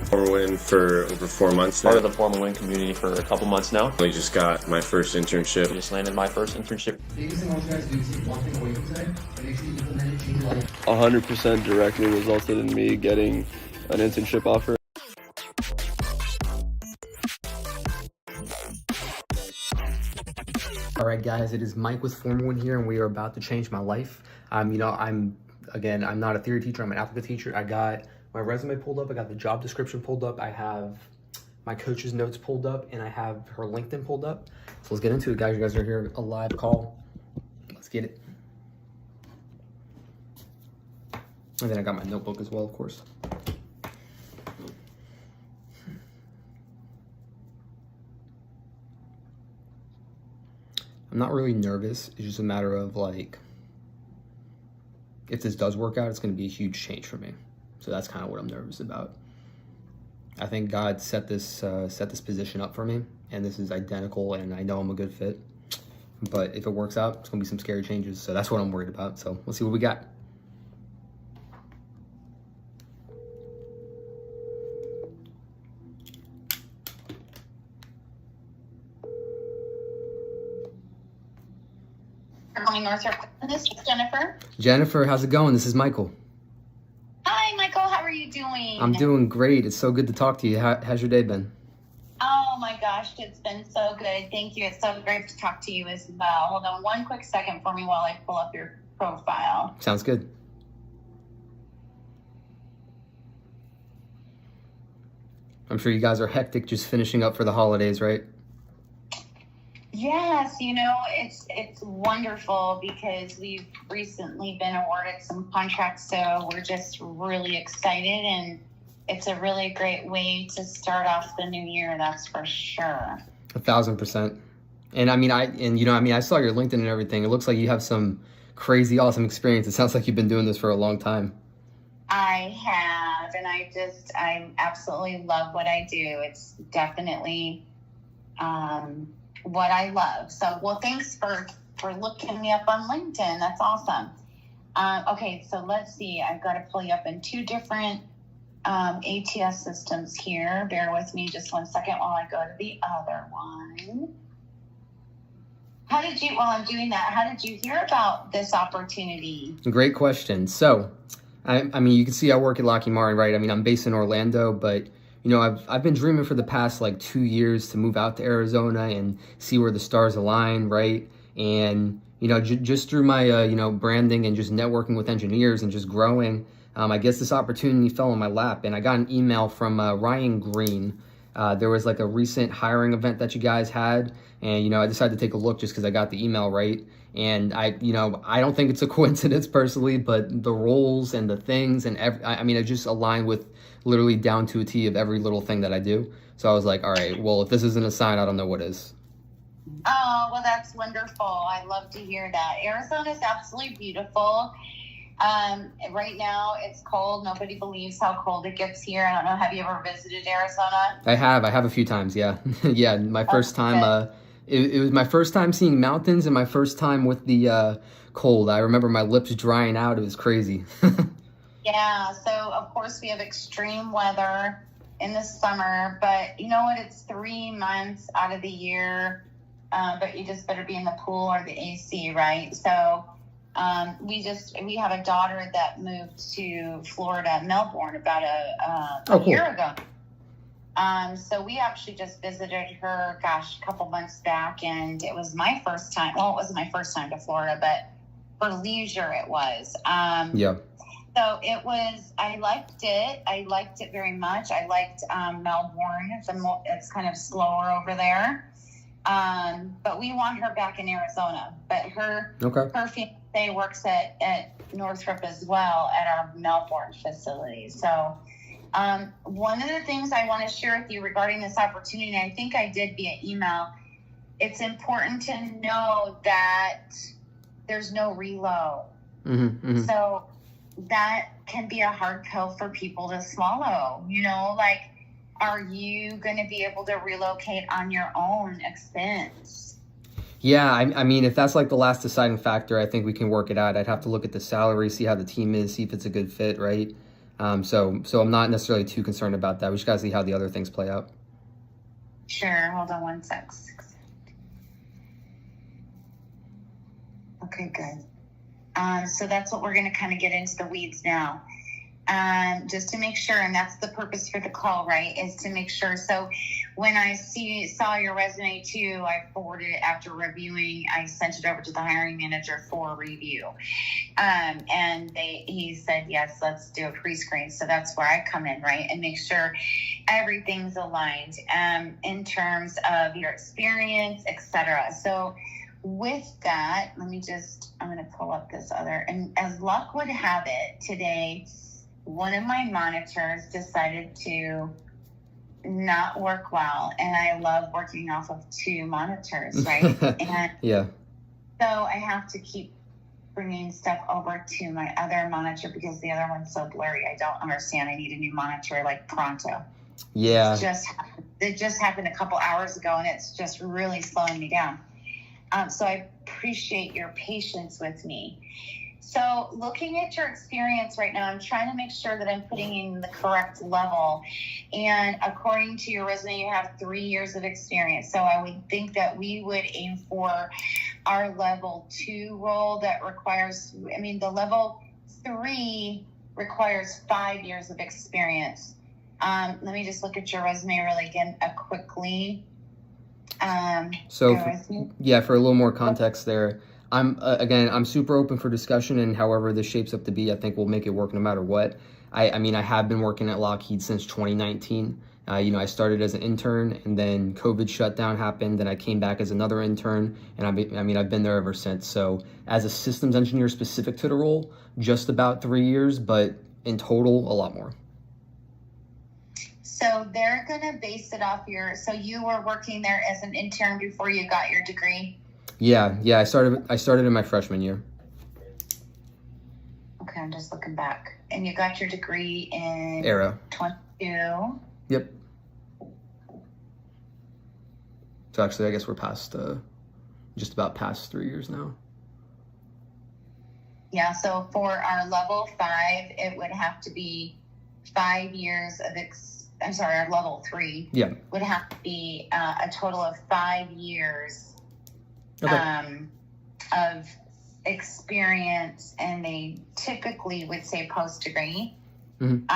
Former win for over 4 months now. Part of the formal win community for a couple months now. I just got my first internship. I just landed my first internship. Biggest thing I want you guys to do is take one thing away from today and make sure you implement it, change your life. 100% directly resulted in me getting an internship offer. All right, guys, it is Mike with Former One here, and we are about to change my life. I'm not a theory teacher, I'm an applicant teacher. I got my resume pulled up, I got the job description pulled up, I have my coach's notes pulled up, and I have her LinkedIn pulled up. So let's get into it, guys. You guys are here, a live call. Let's get it. And then I got my notebook as well, of course. I'm not really nervous. It's just a matter of like, if this does work out, it's going to be a huge change for me. So that's kind of what I'm nervous about. I think God set this position up for me, and this is identical, and I know I'm a good fit. But if it works out, it's going to be some scary changes. So that's what I'm worried about. So let's see what we got. Good morning, Northrop. This is Jennifer. Jennifer, how's it going? This is Michael. Hi, Michael. How are you doing? I'm doing great. It's so good to talk to you. How's your day been? Oh my gosh, it's been so good. Thank you. It's so great to talk to you as well. Hold on one quick second for me while I pull up your profile. Sounds good. I'm sure you guys are hectic just finishing up for the holidays, right? Yes, it's wonderful because we've recently been awarded some contracts, so we're just really excited, and it's a really great way to start off the new year, that's for sure. 1,000%. And I saw your LinkedIn and everything. It looks like you have some crazy, awesome experience. It sounds like you've been doing this for a long time. I have, and I absolutely love what I do. It's definitely what I love. So, well, thanks for looking me up on LinkedIn. That's awesome. Okay, so let's see. I've got to pull you up in two different ATS systems here. Bear with me just 1 second while I go to the other one. While I'm doing that, how did you hear about this opportunity? Great question. So, you can see I work at Lockheed Martin, right? I'm based in Orlando, but I've been dreaming for the past 2 years to move out to Arizona and see where the stars align, right? And just through my branding and just networking with engineers and just growing, I guess this opportunity fell in my lap, and I got an email from Ryan Green. There was a recent hiring event that you guys had, and I decided to take a look just because I got the email right. And I don't think it's a coincidence personally, but the roles and the things and it just aligned with literally down to a T of every little thing that I do. So I was like, all right, well, if this isn't a sign, I don't know what is. Oh, well, that's wonderful. I love to hear that. Arizona is absolutely beautiful. Right now it's cold. Nobody believes how cold it gets here. I don't know. Have you ever visited Arizona? I have a few times. Yeah. Yeah. My first time, it was my first time seeing mountains and my first time with the cold. I remember my lips drying out. It was crazy. Yeah. So of course we have extreme weather in the summer, but you know what? It's 3 months out of the year. But you just better be in the pool or the AC, right? So, we have a daughter that moved to Florida, Melbourne, about a year ago. So we actually just visited her, a couple months back, and it was my first time. Well, it wasn't my first time to Florida, but for leisure it was. Yeah. So I liked it. I liked it very much. I liked Melbourne. It's kind of slower over there. But we want her back in Arizona. But her fiance works at Northrop as well at our Melbourne facility. So one of the things I want to share with you regarding this opportunity, and I think I did via email, it's important to know that there's no reload. Mm-hmm, mm-hmm. So that can be a hard pill for people to swallow. Are you going to be able to relocate on your own expense? Yeah, if that's the last deciding factor, I think we can work it out. I'd have to look at the salary, see how the team is, see if it's a good fit, right? So I'm not necessarily too concerned about that. We just got to see how the other things play out. Sure. Hold on one sec. Okay, good. So that's what we're going to kind of get into the weeds now. Just to make sure, and that's the purpose for the call, right, is to make sure. So when I saw your resume too, I forwarded it after reviewing. I sent it over to the hiring manager for review. And he said, yes, let's do a pre-screen. So that's where I come in, right, and make sure everything's aligned in terms of your experience, etc. So with that, I'm going to pull up this other, and as luck would have it today, one of my monitors decided to not work well, and I love working off of two monitors, right? And yeah. so I have to keep bringing stuff over to my other monitor because the other one's so blurry. I don't understand. I need a new monitor like pronto. Yeah. It just happened a couple hours ago, and it's just really slowing me down. So I appreciate your patience with me. So looking at your experience right now, I'm trying to make sure that I'm putting in the correct level. And according to your resume, you have 3 years of experience. So I would think that we would aim for our level 2 role that requires, the level 3 requires 5 years of experience. Let me just look at your resume really again quickly. For a little more context there, I'm super open for discussion, and however this shapes up to be, I think we'll make it work no matter what. I have been working at Lockheed since 2019. I started as an intern, and then COVID shutdown happened, and I came back as another intern, and I've been there ever since. So as a systems engineer specific to the role, just about 3 years, but in total, a lot more. So they're going to base it off so you were working there as an intern before you got your degree? Yeah. I started in my freshman year. Okay, I'm just looking back. And you got your degree in Aero. 22? Yep. So actually, I guess we're just about past 3 years now. Yeah, so for our level 5, it would have to be 5 years of our level 3 would have to be a total of 5 years of experience, and they typically would say post-degree. Mm-hmm.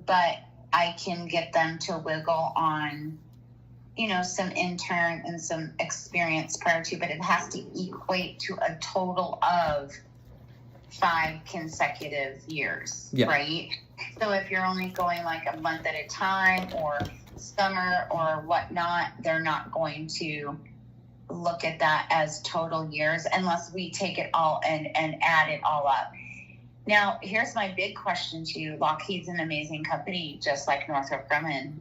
But I can get them to wiggle on, some intern and some experience prior to, but it has to equate to a total of 5 consecutive years, right? So if you're only going like a month at a time or summer or whatnot, they're not going to look at that as total years unless we take it all and add it all up. Now, here's my big question to you. Lockheed's an amazing company, just like Northrop Grumman.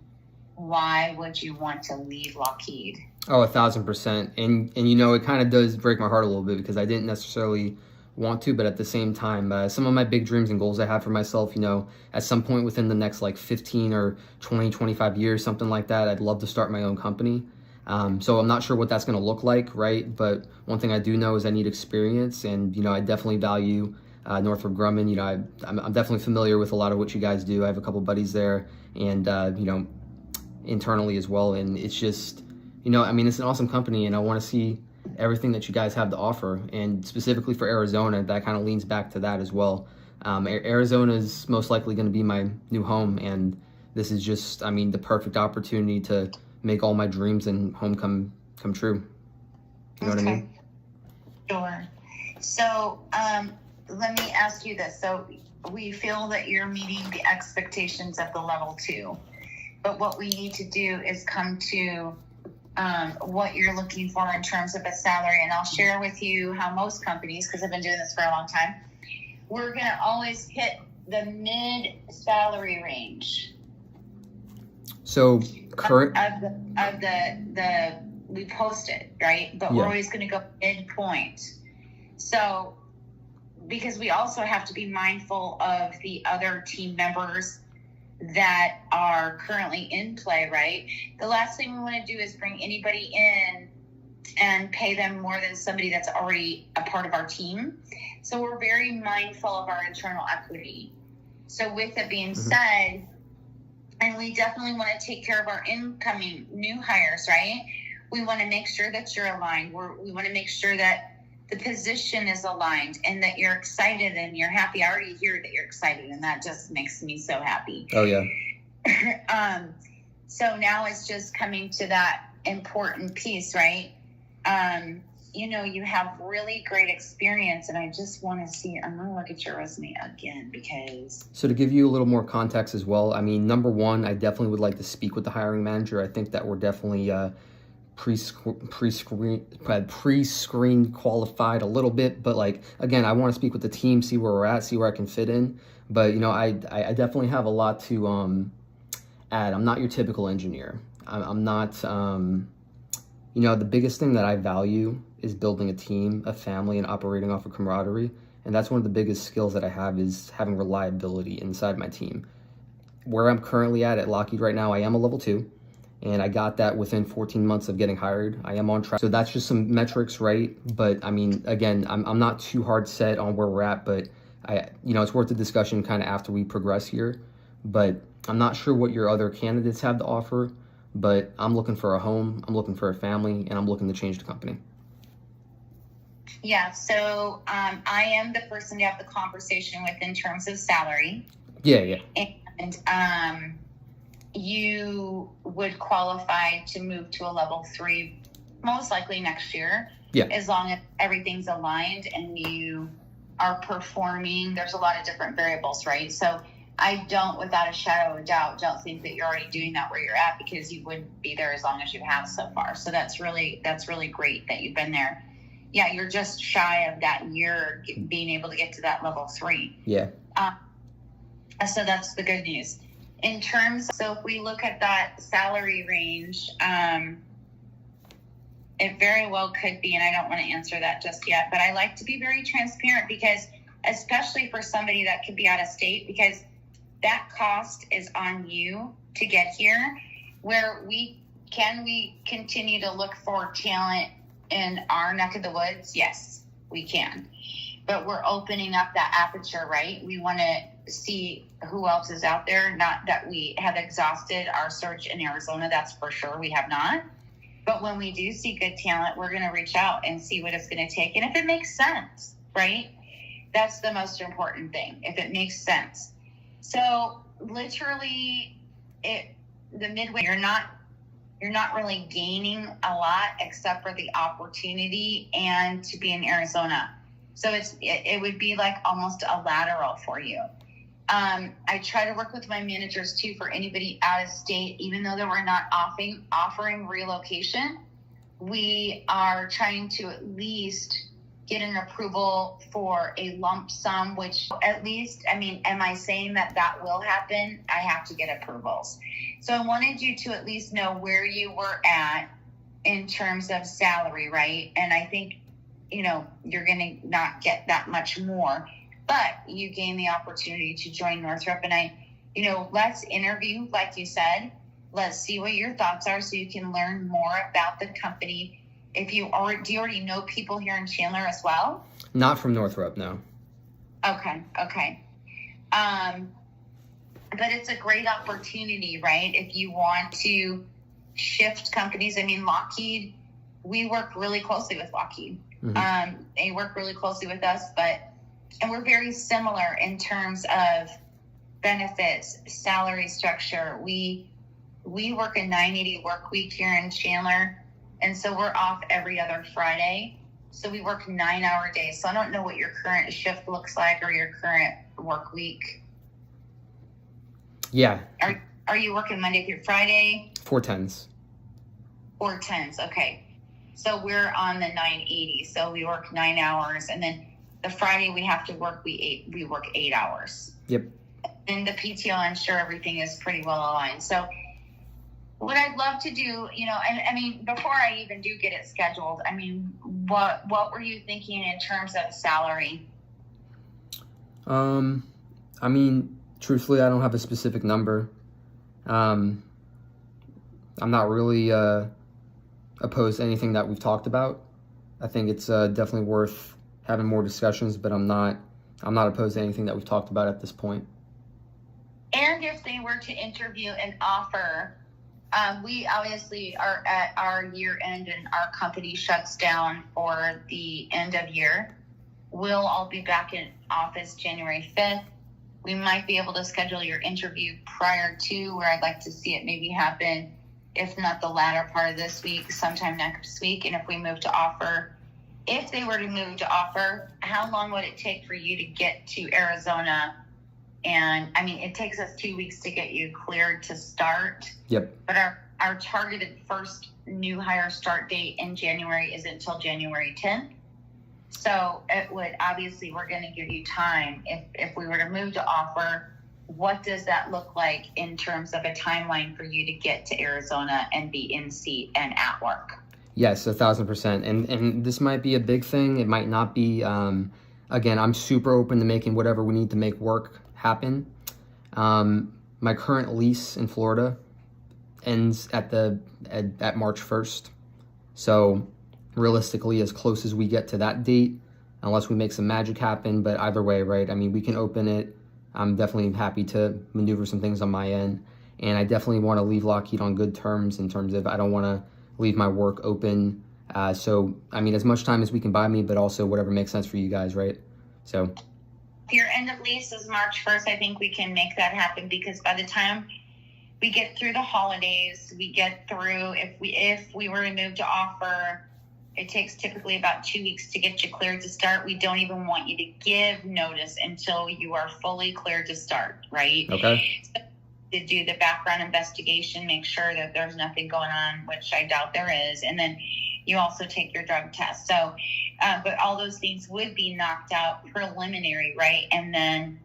Why would you want to leave Lockheed? Oh, 1,000%. And it kind of does break my heart a little bit because I didn't necessarily want to, but at the same time, some of my big dreams and goals I have for myself, at some point within the next like 15 or 20, 25 years, something like that, I'd love to start my own company. So I'm not sure what that's going to look like, right? But one thing I do know is I need experience, and, I definitely value Northrop Grumman. I'm definitely familiar with a lot of what you guys do. I have a couple buddies there, and, internally as well. And it's just, it's an awesome company, and I want to see everything that you guys have to offer. And specifically for Arizona, that kind of leans back to that as well. Arizona is most likely going to be my new home, and this is just, the perfect opportunity to make all my dreams and home come true. You know what I mean? Sure. So let me ask you this. So we feel that you're meeting the expectations at the level 2. But what we need to do is come to what you're looking for in terms of a salary. And I'll share with you how most companies, because I've been doing this for a long time, we're going to always hit the mid salary range. So current of the we post it, right? But we're always going to go midpoint. So because we also have to be mindful of the other team members that are currently in play, right? The last thing we want to do is bring anybody in and pay them more than somebody that's already a part of our team. So we're very mindful of our internal equity. So with it being said, and we definitely want to take care of our incoming new hires, right? We want to make sure that you're aligned. We want to make sure that the position is aligned and that you're excited and you're happy. I already hear that you're excited, and that just makes me so happy. Oh yeah. So now it's just coming to that important piece, right? You know, you have really great experience, and I just want to see, I'm going to look at your resume again because... So to give you a little more context as well, I mean, number one, I definitely would like to speak with the hiring manager. I think that we're definitely pre-screen qualified a little bit, but like, again, I want to speak with the team, see where we're at, see where I can fit in. But, you know, I definitely have a lot to add. I'm not your typical engineer. I'm not, you know, the biggest thing that I value is building a team, a family, and operating off of camaraderie. And that's one of the biggest skills that I have, is having reliability inside my team. Where I'm currently at Lockheed right now, I am a level 2, and I got that within 14 months of getting hired. I am on track. So that's just some metrics, right? But I mean, again, I'm not too hard set on where we're at, but you know, it's worth the discussion kind of after we progress here. But I'm not sure what your other candidates have to offer, but I'm looking for a home, I'm looking for a family, and I'm looking to change the company. Yeah, so I am the person to have the conversation with in terms of salary. Yeah. And you would qualify to move to a level 3 most likely next year. Yeah. As long as everything's aligned and you are performing. There's a lot of different variables, right? So I don't, without a shadow of a doubt, don't think that you're already doing that where you're at, because you wouldn't be there as long as you have so far. So that's really great that you've been there. Yeah, you're just shy of that year being able to get to that level 3. Yeah. So that's the good news. In terms, so if we look at that salary range, it very well could be, and I don't want to answer that just yet, but I like to be very transparent, because especially for somebody that could be out of state, because that cost is on you to get here. Where we continue to look for talent in our neck of the woods? Yes, we can. But we're opening up that aperture, right? We want to see who else is out there. Not that we have exhausted our search in Arizona, that's for sure. We have not. But when we do see good talent, we're going to reach out and see what it's going to take. And if it makes sense, right? That's the most important thing. If it makes sense. So literally, the midway, you're not really gaining a lot except for the opportunity and to be in Arizona. So it would be like almost a lateral for you. I try to work with my managers too for anybody out of state, even though that we're not offering relocation. We are trying to at least get an approval for a lump sum, which at least, I mean, am I saying that will happen? I have to get approvals. So I wanted you to at least know where you were at in terms of salary, right? And I think, you know, you're going to not get that much more, but you gain the opportunity to join Northrop. And let's interview, like you said. Let's see what your thoughts are so you can learn more about the company. Do you already know people here in Chandler as well? Not from Northrop, no. Okay. But it's a great opportunity, right? If you want to shift companies. I mean, Lockheed, we work really closely with Lockheed. Mm-hmm. They work really closely with us, and we're very similar in terms of benefits, salary structure. We work a 980 work week here in Chandler. And so we're off every other Friday. So we work 9-hour days. So I don't know what your current shift looks like or your current work week. Yeah. Are you working Monday through Friday? 410s. 410s, okay. So we're on the 980. So we work 9 hours. And then the Friday we have to work, we work 8 hours. Yep. And the PTO, I'm sure everything is pretty well aligned. So what I'd love to do, I mean, before I even do get it scheduled, I mean, what were you thinking in terms of salary? I mean, truthfully, I don't have a specific number. I'm not really opposed to anything that we've talked about. I think it's definitely worth having more discussions, but I'm not opposed to anything that we've talked about at this point. And if they were to interview and offer, we obviously are at our year end and our company shuts down for the end of year. We'll all be back in office January 5th. We might be able to schedule your interview prior to, where I'd like to see it maybe happen, if not the latter part of this week, sometime next week. And if we move to offer, if they were to move to offer, how long would it take for you to get to Arizona? And I mean, it takes us 2 weeks to get you cleared to start. Yep. But our targeted first new hire start date in January is until January 10th. So it would, obviously, we're going to give you time. If we were to move to offer, what does that look like in terms of a timeline for you to get to Arizona and be in seat and at work? Yes, 1,000%. And this might be a big thing. It might not be. Again, I'm super open to making whatever we need to make work happen. My current lease in Florida ends at March 1st. So realistically, as close as we get to that date, unless we make some magic happen. But either way, right? I mean, we can open it. I'm definitely happy to maneuver some things on my end. And I definitely want to leave Lockheed on good terms in terms of I don't want to leave my work open. So, I mean, as much time as we can buy me, but also whatever makes sense for you guys, right? So If your end of lease is March 1st, I think we can make that happen, because by the time we get through the holidays, we get through, if we were to move to offer, it takes typically about 2 weeks to get you cleared to start. We don't even want you to give notice until you are fully cleared to start, right? okay. So to do the background investigation, make sure that there's nothing going on, which I doubt there is. And then you also take your drug test. So, but all those things would be knocked out preliminary, right? And then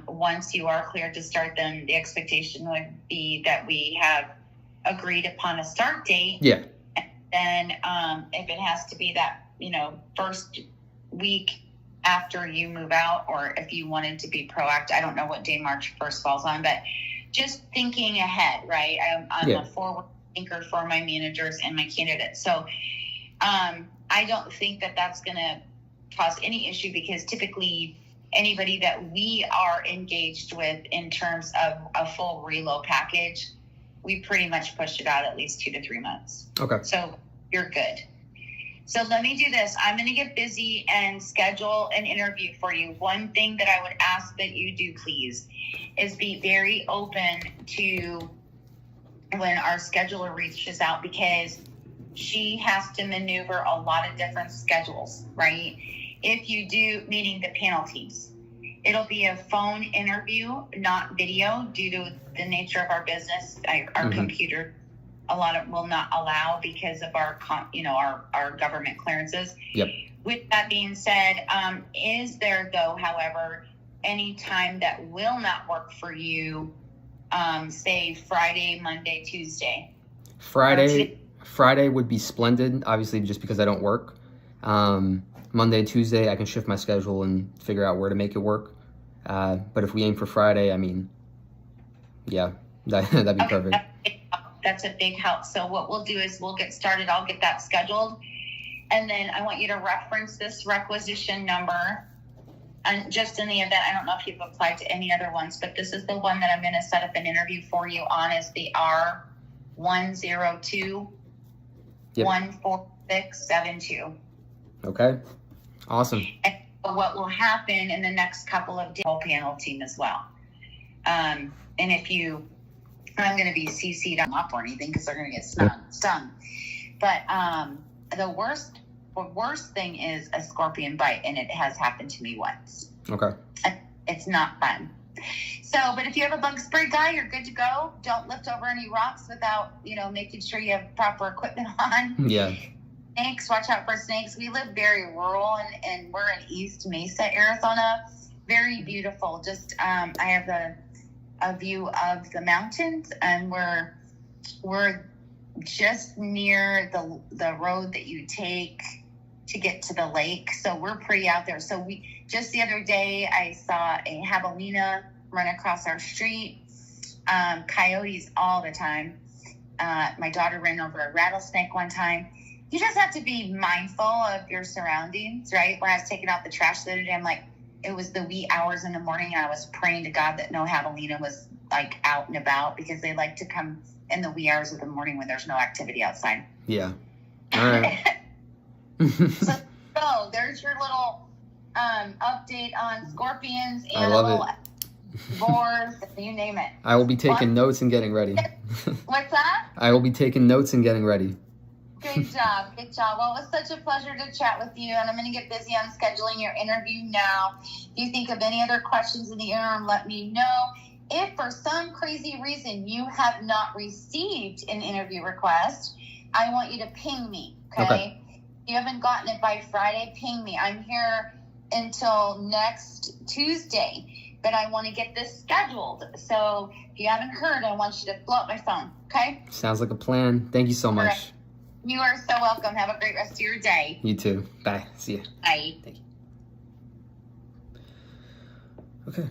once you are cleared to start, then the expectation would be that we have agreed upon a start date. Yeah. Then if it has to be that, first week after you move out, or if you wanted to be proactive, I don't know what day March 1st falls on, but just thinking ahead, right? I'm a forward thinker for my managers and my candidates. So I don't think that that's going to cause any issue, because typically anybody that we are engaged with in terms of a full reload package, we pretty much push it out at least 2 to 3 months. Okay. So you're good. So let me do this. I'm going to get busy and schedule an interview for you. One thing that I would ask that you do, please, is be very open to when our scheduler reaches out, because she has to maneuver a lot of different schedules, right? If you do, meaning the penalties, it'll be a phone interview, not video, due to the nature of our business. Our computer, a lot of will not allow because of our government clearances. Yep. With that being said, is there though, however, any time that will not work for you? Say Friday, Monday, Tuesday. Friday would be splendid, obviously, just because I don't work. Monday, Tuesday, I can shift my schedule and figure out where to make it work. But if we aim for Friday, I mean, yeah, that'd be perfect. That's a big help. So what we'll do is we'll get started. I'll get that scheduled. And then I want you to reference this requisition number. And just in the event, I don't know if you've applied to any other ones, but this is the one that I'm going to set up an interview for you on, is the R102 14672. Okay. Awesome. And what will happen in the next couple of days, whole panel team as well. And if you, I'm going to be CC'd up or anything, because they're going to get stung. But the worst thing is a scorpion bite, and it has happened to me once. Okay. It's not fun. So, but if you have a bug spray guy, you're good to go. Don't lift over any rocks without, making sure you have proper equipment on. Yeah. Snakes, watch out for snakes. We live very rural, and we're in East Mesa, Arizona. Very beautiful. Just I have a view of the mountains, and we're just near the road that you take to get to the lake. So we're pretty out there. So just the other day, I saw a javelina run across our street. Coyotes all the time. My daughter ran over a rattlesnake one time. You just have to be mindful of your surroundings, right? When I was taking out the trash the other day, I'm like, it was the wee hours in the morning. I was praying to God that no javelina was like out and about, because they like to come in the wee hours of the morning when there's no activity outside. Yeah. All right. So there's your little update on scorpions and I love boars, you name it. I will be taking notes and getting ready. What's that? I will be taking notes and getting ready. Good job. Good job. Well, it was such a pleasure to chat with you, and I'm going to get busy on scheduling your interview now. If you think of any other questions in the interim, let me know. If for some crazy reason you have not received an interview request, I want you to ping me, okay? If you haven't gotten it by Friday, ping me. I'm here until next Tuesday, but I want to get this scheduled. So if you haven't heard, I want you to blow up my phone, okay? Sounds like a plan. Thank you so much. Right. You are so welcome. Have a great rest of your day. You too. Bye. See ya. Bye. Thank you. Okay.